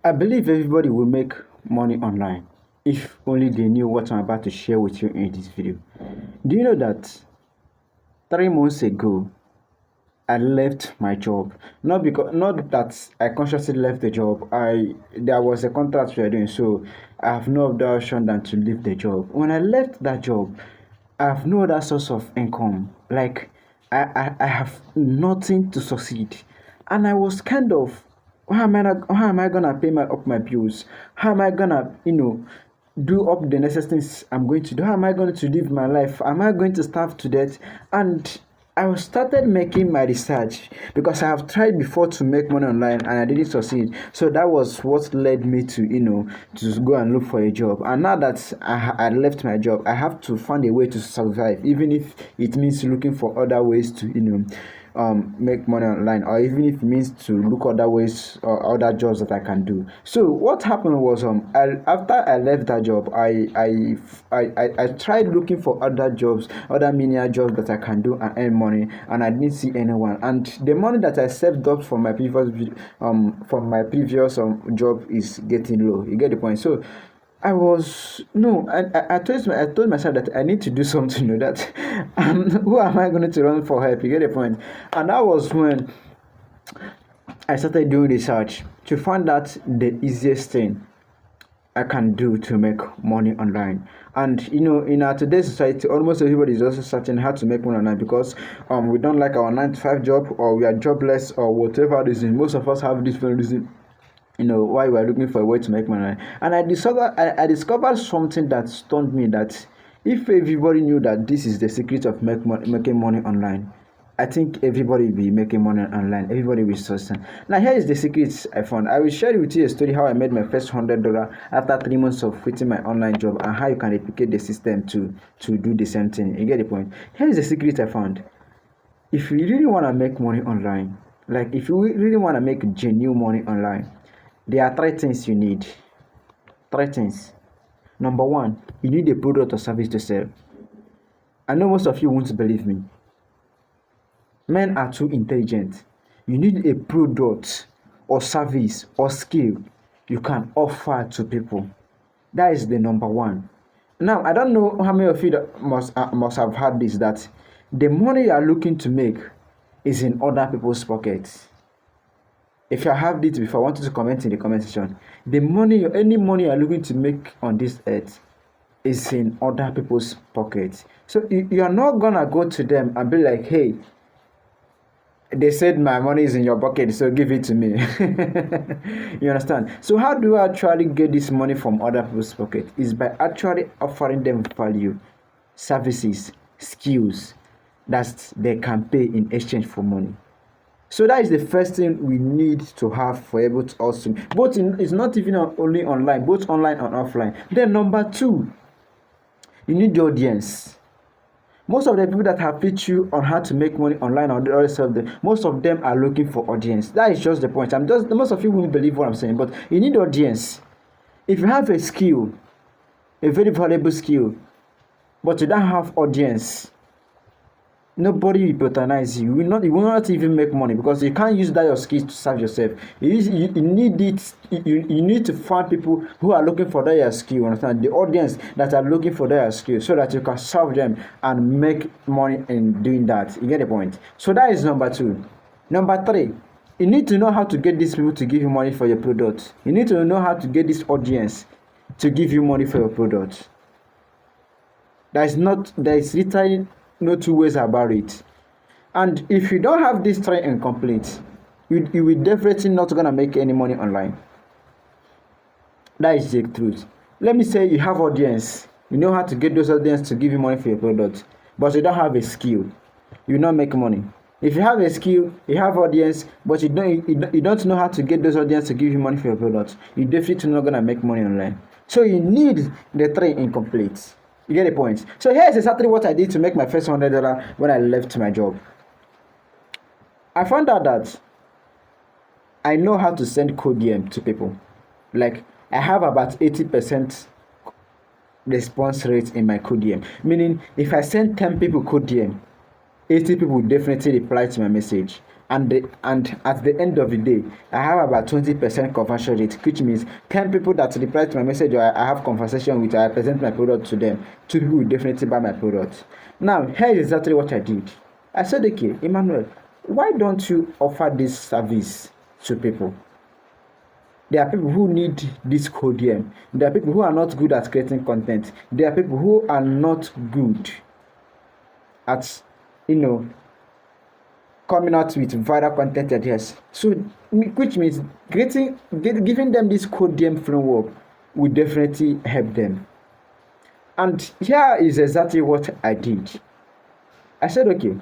I believe everybody will make money online if only they knew what I'm about to share with you in this video. Do you know that 3 months ago I left my job? Not that I consciously left the job. There was a contract we were doing, so I have no other option than to leave the job. When I left that job, I have no other source of income. Like I have nothing to succeed. And I was kind of, how am I gonna pay up my bills? How am I gonna, do up the necessary things I'm going to do? How am I going to live my life? Am I going to starve to death? And I started making my research because I have tried before to make money online and I didn't succeed. So that was what led me to, to go and look for a job. And now that I left my job, I have to find a way to survive, even if it means looking for other ways to, make money online, or even if it means to look other ways or other jobs that I can do. So what happened was after I left that job, I tried looking for other jobs, other menial jobs that I can do and earn money, and I didn't see anyone. And the money that I saved up from my previous job is getting low. You get the point? So I was no, I told myself that I need to do something. That who am I going to run for help? You get the point? And that was when I started doing research to find out the easiest thing I can do to make money online. And in our today's society, almost everybody is also searching how to make money online because we don't like our 9 to 5 job, or we are jobless, or whatever reason. Most of us have different reasons, why we are looking for a way to make money. And I discovered something that stunned me, that if everybody knew that this is the secret of making money online, I think everybody will be making money online. Everybody will sustain. Now here is the secret I found. I will share with you a story how I made my first $100 after 3 months of quitting my online job, and how you can replicate the system to do the same thing. You get the point? Here is the secret I found. If you really want to make money online, like if you really want to make genuine money online, there are 3 things you need. 3 things. Number 1, you need a product or service to sell. I know most of you won't believe me. Men are too intelligent. You need a product or service or skill you can offer to people. That is the number 1. Now, I don't know how many of you that must have heard this, that the money you are looking to make is in other people's pockets. If you have this before, I want you to comment in the comment section. Any money you are looking to make on this earth is in other people's pockets. So you are not gonna go to them and be like, hey, they said my money is in your pocket, so give it to me. You understand? So how do I actually get this money from other people's pocket? Is by actually offering them value, services, skills that they can pay in exchange for money. So that is the first thing we need to have for able to also it's not even only online, both online and offline. Then number 2, you need the audience. Most of the people that have teach you on how to make money online or the other stuff, most of them are looking for audience. That is just the point. Most of you won't believe what I'm saying, but you need audience. If you have a skill, a very valuable skill, but you don't have audience, nobody will patronize you. You will not even make money, because you can't use that your skills to serve yourself. You need it. You need to find people who are looking for their skill. Understand? The audience that are looking for their skill, so that you can serve them and make money in doing that. You get the point? So that is number 2. Number 3, you need to know how to get these people to give you money for your product. You need to know how to get this audience to give you money for your product. There is literally no 2 ways about it. And if you don't have this 3 incomplete, you will definitely not gonna make any money online. That is the truth. Let me say you have audience, you know how to get those audience to give you money for your product, but you don't have a skill, you will not make money. If you have a skill, you have audience, but you don't know how to get those audience to give you money for your product, you definitely not gonna make money online. So you need the 3 incomplete. You get the point? So here's exactly what I did to make my first $100 when I left my job. I found out that I know how to send code DM to people. Like, I have about 80% response rate in my code DM. Meaning, if I send 10 people code DM, 80 people will definitely reply to my message. and at the end of the day, I have about 20% conversion rate, which means 10 people that reply to my message or I have conversation with, I present my product to them. 2 people will definitely buy my product. Now, here is exactly what I did. I said, okay, Emmanuel, why don't you offer this service to people? There are people who need this codium. There are people who are not good at creating content. There are people who are not good at, coming out with viral content ideas. So, which means giving them this codium framework will definitely help them. And here is exactly what I did. I said, okay,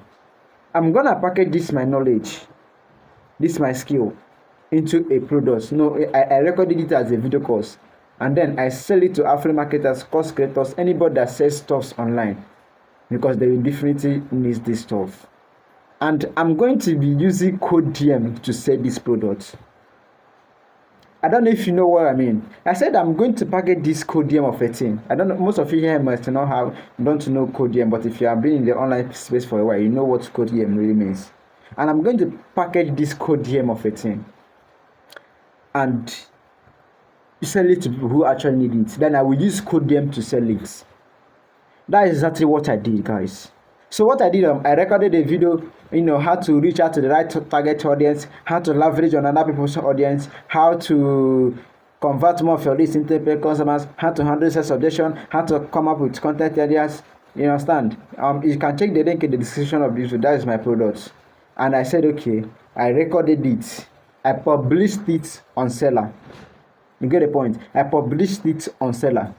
I'm gonna package this my knowledge, this my skill, into a product. I recorded it as a video course, and then I sell it to affiliate marketers, course creators, anybody that sells stuff online, because they will definitely need this stuff. And I'm going to be using codium to sell this product. I don't know if you know what I mean. I said I'm going to package this codium of a thing. I don't know, most of you here must don't know codium, but if you have been in the online space for a while, you know what codium really means. And I'm going to package this codium of a thing and sell it to people who actually need it. Then I will use codium to sell it. That is exactly what I did, guys. So what I did, I recorded a video, how to reach out to the right target audience, how to leverage on other people's audience, how to convert more of your leads into paid customers, how to handle sales objection, how to come up with content ideas. You understand? You can check the link in the description of this video. That is my product. And I said, okay, I recorded it. I published it on Seller. You get the point? I published it on Seller.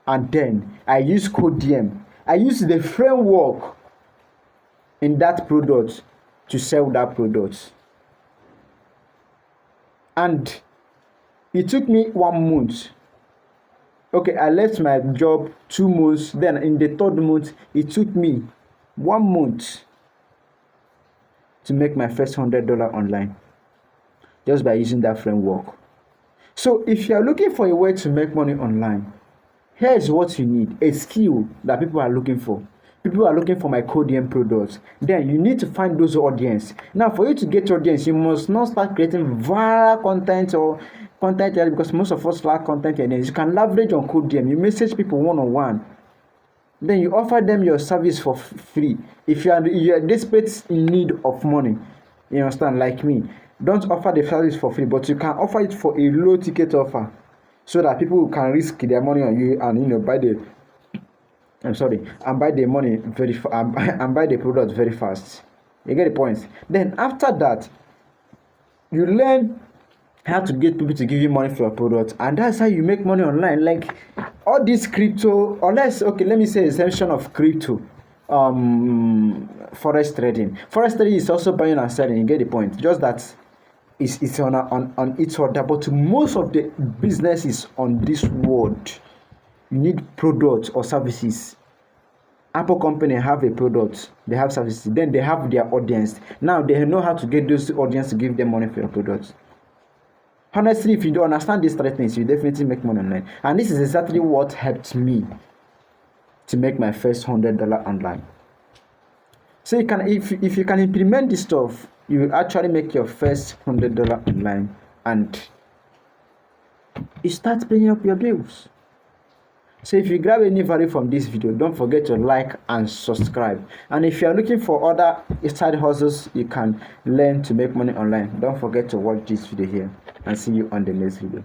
And then I use codium. I use the framework in that product to sell that product. And it took me 1 month. Okay, I left my job 2 months. Then in the 3rd month, it took me 1 month to make my first $100 online, just by using that framework. So if you are looking for a way to make money online, here is what you need: a skill that people are looking for. People are looking for my codium products. Then you need to find those audience. Now, for you to get audience, you must not start creating viral content or content, because most of us lack content. And you can leverage on codium. You message people one-on-one. Then you offer them your service for free. If you are desperate in need of money, you understand, like me, don't offer the service for free, but you can offer it for a low ticket offer, so that people can risk their money on you and buy the money and buy the product very fast. You get the point? Then after that, you learn how to get people to give you money for your product, and that's how you make money online. Like all this crypto, unless, okay, let me say exemption of crypto, forex trading. Forex trading is also buying and selling. You get the point? Just that it's on its order. But most of the businesses on this world, you need products or services. Apple company have a product, they have services, then they have their audience. Now they know how to get those audience to give them money for your products. Honestly, if you don't understand these 3 things, you definitely make money online. And this is exactly what helped me to make my first $100 online. So you can, if you can implement this stuff, you will actually make your first $100 online, and you start paying up your bills. So if you grab any value from this video, don't forget to like and subscribe. And if you are looking for other side hustles you can learn to make money online, don't forget to watch this video here, and see you on the next video.